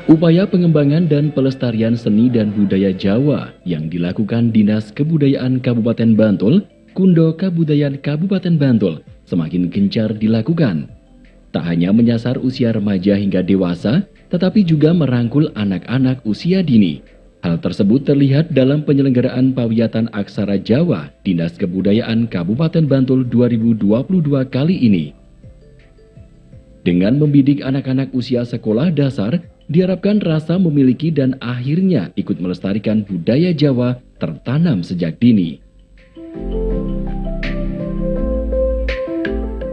Upaya pengembangan dan pelestarian seni dan budaya Jawa yang dilakukan Dinas Kebudayaan Kabupaten Bantul, Kundo Kabudayaan Kabupaten Bantul semakin gencar dilakukan. Tak hanya menyasar usia remaja hingga dewasa, tetapi juga merangkul anak-anak usia dini. Hal tersebut terlihat dalam penyelenggaraan Pawiyatan Aksara Jawa Dinas Kebudayaan Kabupaten Bantul 2022 kali ini. Dengan membidik anak-anak usia sekolah dasar, diharapkan rasa memiliki dan akhirnya ikut melestarikan budaya Jawa tertanam sejak dini.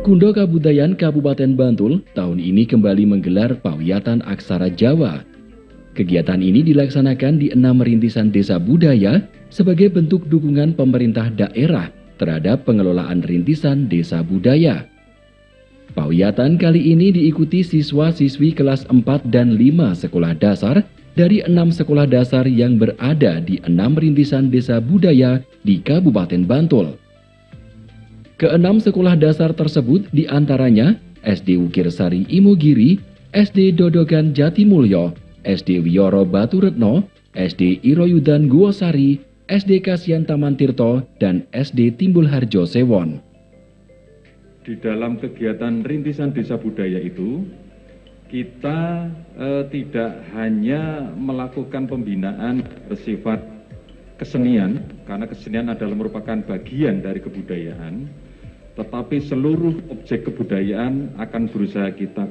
Kundo Kabudayaan Kabupaten Bantul tahun ini kembali menggelar Pawiyatan Aksara Jawa. Kegiatan ini dilaksanakan di 6 rintisan desa budaya sebagai bentuk dukungan pemerintah daerah terhadap pengelolaan rintisan desa budaya. Pawiyatan kali ini diikuti siswa-siswi kelas 4 dan 5 sekolah dasar dari 6 sekolah dasar yang berada di 6 rintisan desa budaya di Kabupaten Bantul. Keenam sekolah dasar tersebut diantaranya SD Wukirsari Imogiri, SD Dodogan Jatimulyo, SD Wiyoro Baturetno, SD Iroyudan Guosari, SD Kasian Taman Tirto, dan SD Timbul Harjo Sewon. Di dalam kegiatan rintisan desa budaya itu, kita tidak hanya melakukan pembinaan bersifat kesenian, karena kesenian adalah merupakan bagian dari kebudayaan, tetapi seluruh objek kebudayaan akan berusaha kita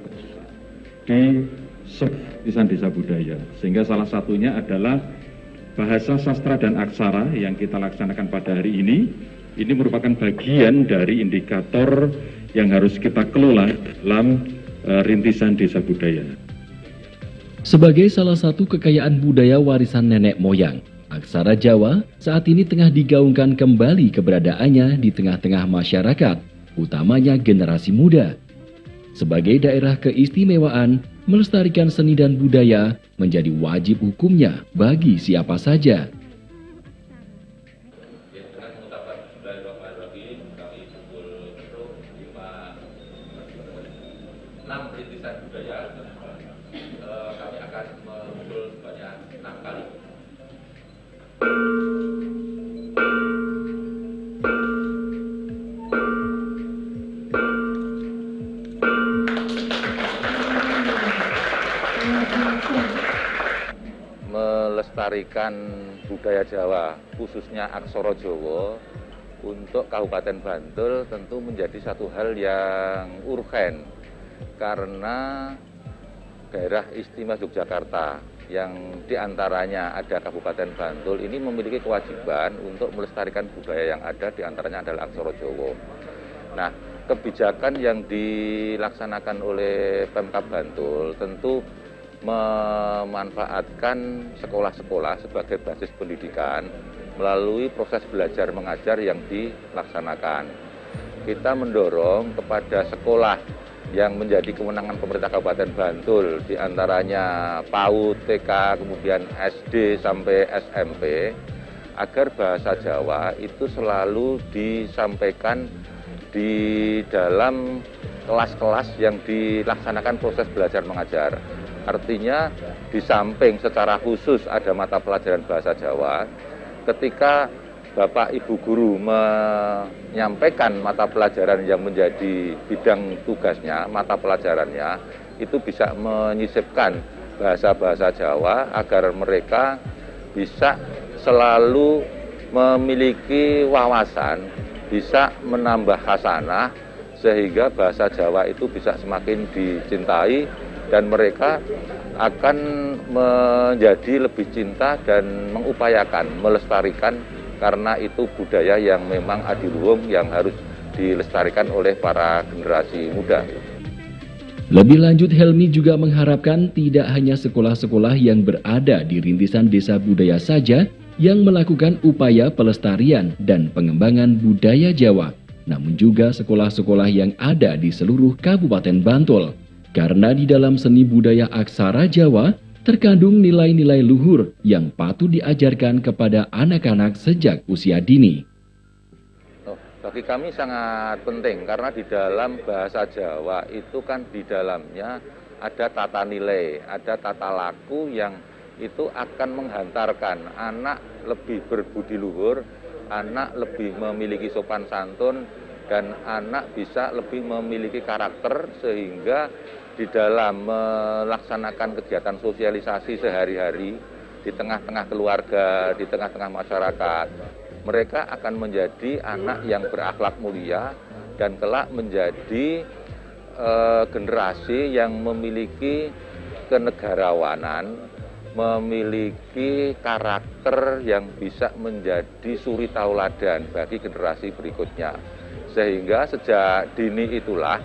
di rintisan desa budaya. Sehingga salah satunya adalah bahasa sastra dan aksara yang kita laksanakan pada hari ini. Ini merupakan bagian dari indikator yang harus kita kelola dalam rintisan desa budaya. Sebagai salah satu kekayaan budaya warisan nenek moyang, aksara Jawa saat ini tengah digaungkan kembali keberadaannya di tengah-tengah masyarakat, utamanya generasi muda. Sebagai daerah keistimewaan, melestarikan seni dan budaya menjadi wajib hukumnya bagi siapa saja. Rintisan budaya kami akan mengumpul sebanyak 6 kali. Melestarikan budaya Jawa, khususnya aksara Jawa, untuk Kabupaten Bantul tentu menjadi satu hal yang urgen. Karena daerah istimewa Yogyakarta yang diantaranya ada Kabupaten Bantul ini memiliki kewajiban untuk melestarikan budaya yang ada, diantaranya adalah aksara Jawa. Nah, kebijakan yang dilaksanakan oleh Pemkab Bantul tentu memanfaatkan sekolah-sekolah sebagai basis pendidikan melalui proses belajar mengajar yang dilaksanakan. Kita mendorong kepada sekolah yang menjadi kewenangan pemerintah Kabupaten Bantul, diantaranya PAUD, TK, kemudian SD sampai SMP, agar bahasa Jawa itu selalu disampaikan di dalam kelas-kelas yang dilaksanakan proses belajar mengajar. Artinya di samping secara khusus ada mata pelajaran bahasa Jawa, ketika Bapak Ibu Guru menyampaikan mata pelajaran yang menjadi bidang tugasnya, mata pelajarannya, itu bisa menyisipkan bahasa-bahasa Jawa agar mereka bisa selalu memiliki wawasan, bisa menambah khasanah, sehingga bahasa Jawa itu bisa semakin dicintai dan mereka akan menjadi lebih cinta dan mengupayakan, melestarikan, karena itu budaya yang memang adiluhung yang harus dilestarikan oleh para generasi muda. Lebih lanjut, Helmi juga mengharapkan tidak hanya sekolah-sekolah yang berada di rintisan desa budaya saja yang melakukan upaya pelestarian dan pengembangan budaya Jawa, namun juga sekolah-sekolah yang ada di seluruh Kabupaten Bantul. Karena di dalam seni budaya aksara Jawa terkandung nilai-nilai luhur yang patut diajarkan kepada anak-anak sejak usia dini. Bagi kami sangat penting karena di dalam bahasa Jawa itu kan di dalamnya ada tata nilai, ada tata laku yang itu akan menghantarkan anak lebih berbudi luhur, anak lebih memiliki sopan santun, dan anak bisa lebih memiliki karakter sehingga di dalam melaksanakan kegiatan sosialisasi sehari-hari di tengah-tengah keluarga, di tengah-tengah masyarakat, mereka akan menjadi anak yang berakhlak mulia dan kelak menjadi generasi yang memiliki kenegarawanan, memiliki karakter yang bisa menjadi suri tauladan bagi generasi berikutnya. Sehingga sejak dini itulah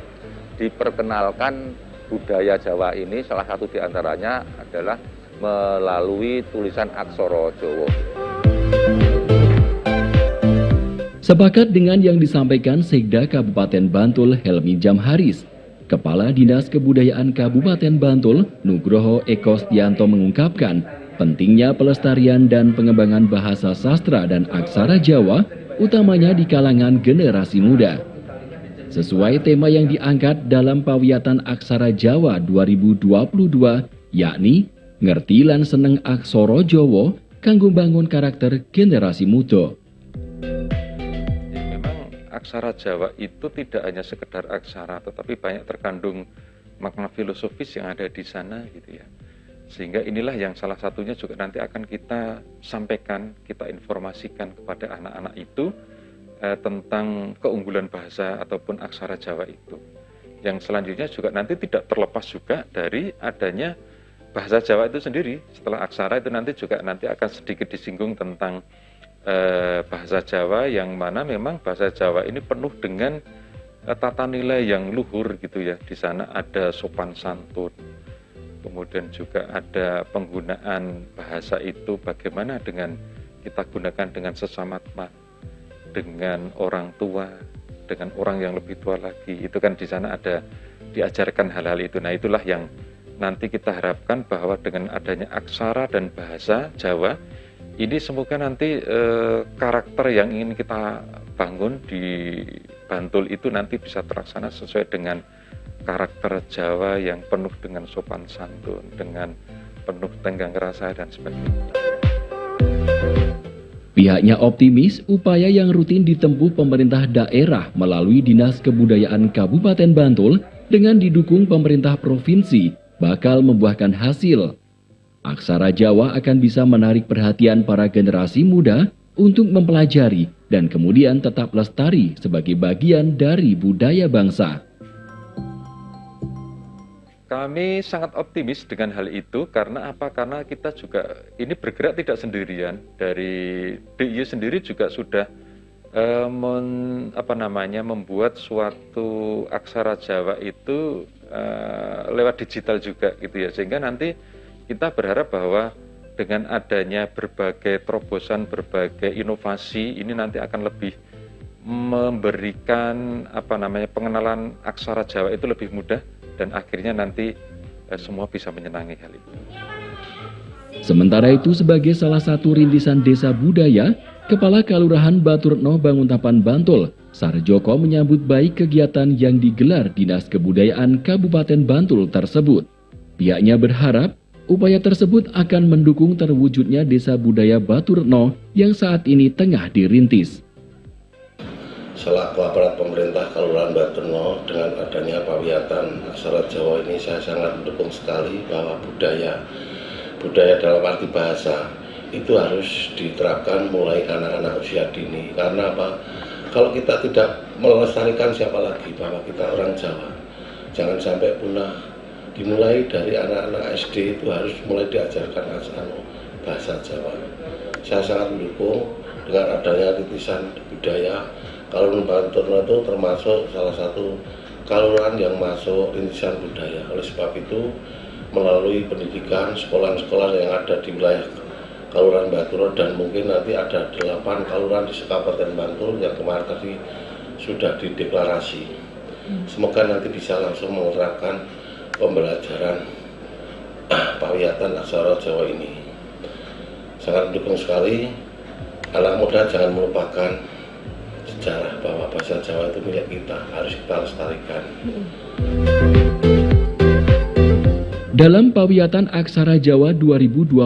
diperkenalkan budaya Jawa ini, salah satu diantaranya adalah melalui tulisan aksara Jawa. Sepakat dengan yang disampaikan Sekda Kabupaten Bantul Helmi Jamharis, Kepala Dinas Kebudayaan Kabupaten Bantul Nugroho Eko Stianto mengungkapkan pentingnya pelestarian dan pengembangan bahasa sastra dan aksara Jawa, utamanya di kalangan generasi muda. Sesuai tema yang diangkat dalam Pawiyatan Aksara Jawa 2022, yakni ngerti lan seneng aksara Jawa kanggo bangun karakter generasi muda. Aksara Jawa itu tidak hanya sekedar aksara, tetapi banyak terkandung makna filosofis yang ada di sana gitu ya. Sehingga inilah yang salah satunya juga nanti akan kita sampaikan, kita informasikan kepada anak-anak itu tentang keunggulan bahasa ataupun aksara Jawa itu. Yang selanjutnya juga nanti tidak terlepas juga dari adanya bahasa Jawa itu sendiri. Setelah aksara itu nanti juga akan sedikit disinggung tentang bahasa Jawa, yang mana memang bahasa Jawa ini penuh dengan tata nilai yang luhur gitu ya. Di sana ada sopan santun, kemudian juga ada penggunaan bahasa itu bagaimana dengan kita gunakan dengan sesama teman, dengan orang tua, dengan orang yang lebih tua lagi. Itu kan di sana ada diajarkan hal-hal itu. Nah, itulah yang nanti kita harapkan bahwa dengan adanya aksara dan bahasa Jawa ini semoga nanti karakter yang ingin kita bangun di Bantul itu nanti bisa terlaksana sesuai dengan karakter Jawa yang penuh dengan sopan santun, dengan penuh tenggang rasa dan sebagainya. Pihaknya optimis upaya yang rutin ditempuh pemerintah daerah melalui Dinas Kebudayaan Kabupaten Bantul dengan didukung pemerintah provinsi bakal membuahkan hasil. Aksara Jawa akan bisa menarik perhatian para generasi muda untuk mempelajari dan kemudian tetap lestari sebagai bagian dari budaya bangsa. Kami sangat optimis dengan hal itu karena apa? Karena kita juga ini bergerak tidak sendirian. Dari DIY sendiri juga sudah membuat suatu aksara Jawa itu lewat digital juga gitu ya. Sehingga nanti kita berharap bahwa dengan adanya berbagai terobosan, berbagai inovasi ini nanti akan lebih memberikan pengenalan aksara Jawa itu lebih mudah dan akhirnya nanti semua bisa menyenangi hal itu. Sementara itu sebagai salah satu rintisan desa budaya, Kepala Kalurahan Baturno Banguntapan Bantul, Sarjoko menyambut baik kegiatan yang digelar Dinas Kebudayaan Kabupaten Bantul tersebut. Pihaknya berharap upaya tersebut akan mendukung terwujudnya Desa Budaya Baturno yang saat ini tengah dirintis. Selaku aparat pemerintah Kelurahan Baturno, dengan adanya Pawiyatan Aksara Jawa ini saya sangat mendukung sekali bahwa budaya dalam arti bahasa itu harus diterapkan mulai anak-anak usia dini. Karena apa? Kalau kita tidak melestarikan, siapa lagi bahwa kita orang Jawa. Jangan sampai punah. Dimulai dari anak-anak SD itu harus mulai diajarkan bahasa Jawa. Saya sangat mendukung dengan adanya rintisan budaya. Kalurahan Baturno itu termasuk salah satu kalurahan yang masuk rintisan budaya. Oleh sebab itu, melalui pendidikan sekolah-sekolah yang ada di wilayah Kalurahan Baturno dan mungkin nanti ada 8 kalurahan di Kabupaten Bantul yang kemarin tadi sudah dideklarasi. Semoga nanti bisa langsung menerapkan pembelajaran Pawiyatan Aksara Jawa ini. Sangat mendukung sekali. Anak muda jangan melupakan sejarah bahwa bahasa Jawa itu milik kita, harus kita lestarikan. Dalam Pawiyatan Aksara Jawa 2022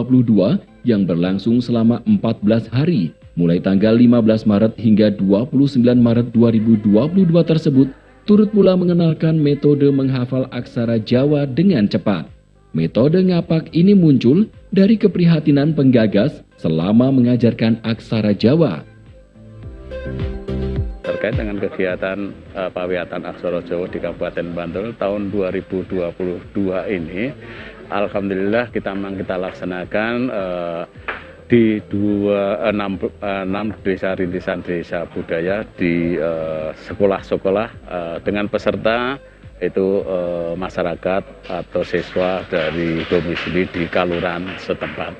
yang berlangsung selama 14 hari, mulai tanggal 15 Maret hingga 29 Maret 2022 tersebut, turut pula mengenalkan metode menghafal aksara Jawa dengan cepat. Metode ngapak ini muncul dari keprihatinan penggagas selama mengajarkan aksara Jawa. Terkait dengan kegiatan Pawiyatan Aksara Jawa di Kabupaten Bantul tahun 2022 ini, alhamdulillah kita laksanakan di 6 desa rintisan desa budaya di sekolah-sekolah dengan peserta itu masyarakat atau siswa dari domisili di Kaluran setempat.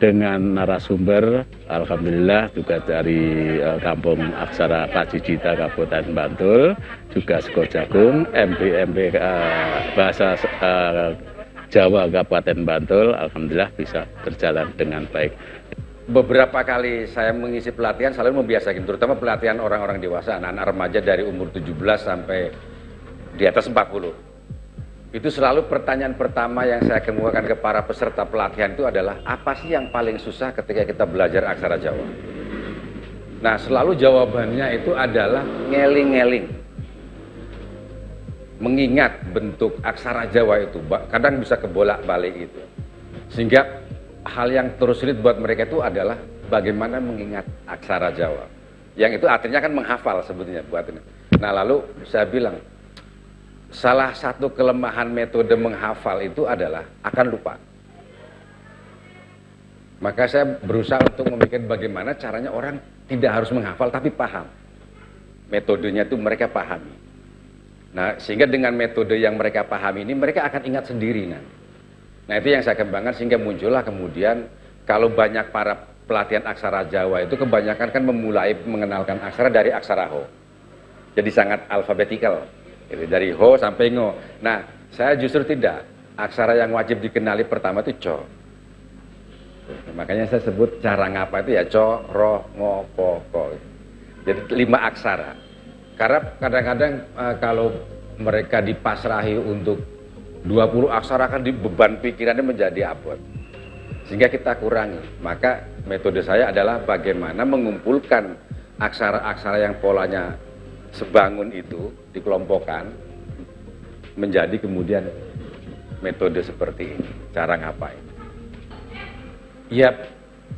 Dengan narasumber, alhamdulillah juga dari Kampung Aksara Pacicita Kabupaten Bantul, juga Sego Jagung, MB Bahasa Jawa Kabupaten Bantul, alhamdulillah bisa berjalan dengan baik. Beberapa kali saya mengisi pelatihan selalu membiasakan, terutama pelatihan orang-orang dewasa, anak-anak remaja dari umur 17 sampai di atas 40. Itu selalu pertanyaan pertama yang saya kemukakan ke para peserta pelatihan itu adalah, apa sih yang paling susah ketika kita belajar aksara Jawa? Nah, selalu jawabannya itu adalah ngeling-ngeling. Mengingat bentuk aksara Jawa itu, kadang bisa kebolak-balik itu. Sehingga hal yang terus sulit buat mereka itu adalah bagaimana mengingat aksara Jawa. Yang itu artinya kan menghafal sebetulnya buat ini. Nah, lalu saya bilang, salah satu kelemahan metode menghafal itu adalah akan lupa. Maka saya berusaha untuk memikir bagaimana caranya orang tidak harus menghafal tapi paham. Metodenya itu mereka pahami. Nah, sehingga dengan metode yang mereka pahami ini mereka akan ingat sendiri. Nah, itu yang saya kembangkan sehingga muncullah kemudian kalau banyak para pelatihan aksara Jawa itu kebanyakan kan memulai mengenalkan aksara dari aksara Ho. Jadi sangat alfabetikal. Dari Ho sampai Ngo. Nah, saya justru tidak. Aksara yang wajib dikenali pertama itu Co. Makanya saya sebut cara ngapa itu ya Co, Ro, Ngo, Po, Ko. Jadi 5 aksara. Karena kadang-kadang kalau mereka dipasrahi untuk 20 aksara kan beban pikirannya menjadi abot. Sehingga kita kurangi. Maka metode saya adalah bagaimana mengumpulkan aksara-aksara yang polanya sebangun itu dikelompokkan menjadi kemudian metode seperti ini, cara ngapain. Ya,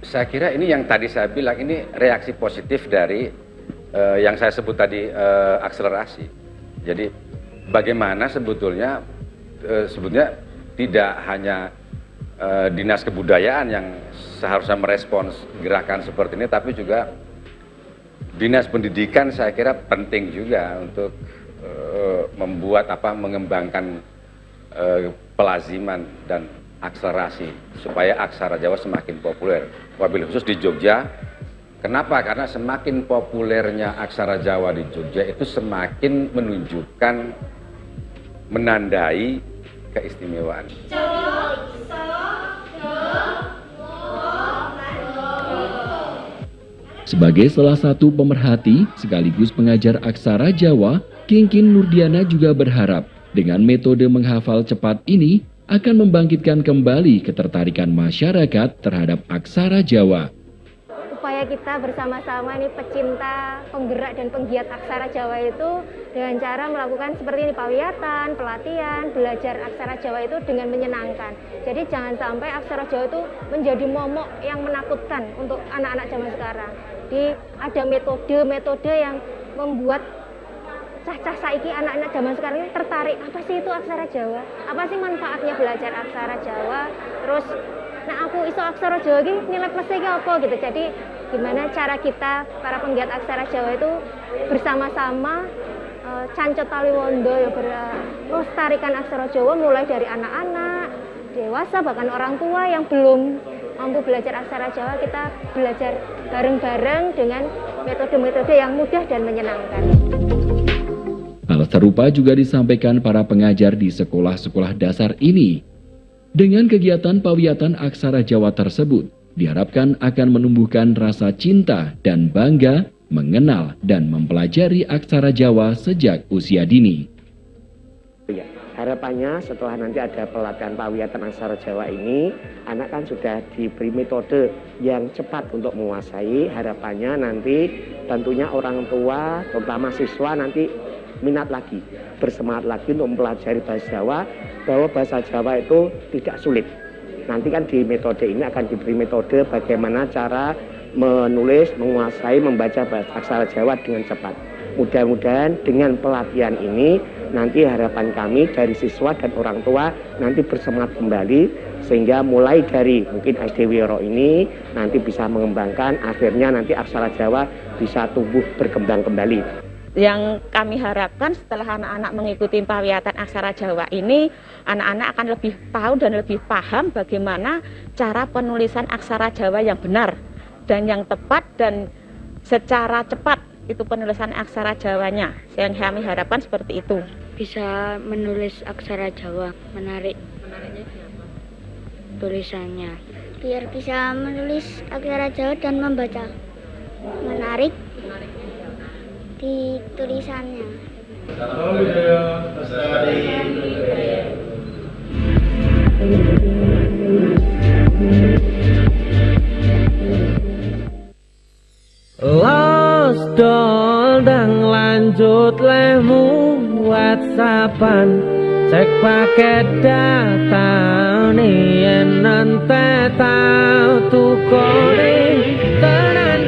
saya kira ini yang tadi saya bilang, ini reaksi positif dari yang saya sebut tadi akselerasi. Jadi bagaimana sebetulnya tidak hanya Dinas Kebudayaan yang seharusnya merespons gerakan seperti ini, tapi juga Dinas Pendidikan saya kira penting juga untuk mengembangkan pelaziman dan akselerasi supaya aksara Jawa semakin populer. Wabil khusus di Jogja, kenapa? Karena semakin populernya aksara Jawa di Jogja itu semakin menunjukkan, menandai keistimewaan. Sebagai salah satu pemerhati sekaligus pengajar aksara Jawa, Kingkin Nurdiana juga berharap dengan metode menghafal cepat ini akan membangkitkan kembali ketertarikan masyarakat terhadap aksara Jawa. Upaya kita bersama-sama ini pecinta, penggerak dan penggiat aksara Jawa itu dengan cara melakukan seperti ini, pawiyatan, pelatihan, belajar aksara Jawa itu dengan menyenangkan. Jadi jangan sampai aksara Jawa itu menjadi momok yang menakutkan untuk anak-anak zaman sekarang. Jadi ada metode-metode yang membuat cah-cah saiki anak-anak zaman sekarang ini tertarik, apa sih itu aksara Jawa? Apa sih manfaatnya belajar aksara Jawa? Terus nah aku iso aksara Jawa ini nilai plusnya iki apa gitu. Jadi gimana cara kita para penggiat aksara Jawa itu bersama-sama Cancet Taliwondo ya melestarikan aksara Jawa mulai dari anak-anak, dewasa bahkan orang tua yang belum mampu belajar aksara Jawa, kita belajar bareng-bareng dengan metode-metode yang mudah dan menyenangkan. Hal serupa juga disampaikan para pengajar di sekolah-sekolah dasar ini. Dengan kegiatan pawiyatan aksara Jawa tersebut, diharapkan akan menumbuhkan rasa cinta dan bangga mengenal dan mempelajari aksara Jawa sejak usia dini. Harapannya setelah nanti ada pelatihan pawiyatan aksara Jawa ini, anak kan sudah diberi metode yang cepat untuk menguasai. Harapannya nanti tentunya orang tua, terutama siswa nanti minat lagi, bersemangat lagi untuk mempelajari bahasa Jawa, bahwa bahasa Jawa itu tidak sulit. Nanti kan di metode ini akan diberi metode bagaimana cara menulis, menguasai, membaca bahasa aksara Jawa dengan cepat. Mudah-mudahan dengan pelatihan ini nanti harapan kami dari siswa dan orang tua nanti bersemangat kembali sehingga mulai dari mungkin SD Wiro ini nanti bisa mengembangkan, akhirnya nanti aksara Jawa bisa tumbuh berkembang kembali. Yang kami harapkan setelah anak-anak mengikuti pawiyatan aksara Jawa ini, anak-anak akan lebih tahu dan lebih paham bagaimana cara penulisan aksara Jawa yang benar dan yang tepat dan secara cepat. Itu penulisan aksara Jawanya. Yang kami harapkan seperti itu. Bisa menulis aksara Jawa, menarik. Menariknya kenapa? Tulisannya. Biar bisa menulis aksara Jawa dan membaca. Menarik. Di tulisannya. Los dol lanjut lemu WhatsAppan cek paket data nih nanti tahu tukone tenan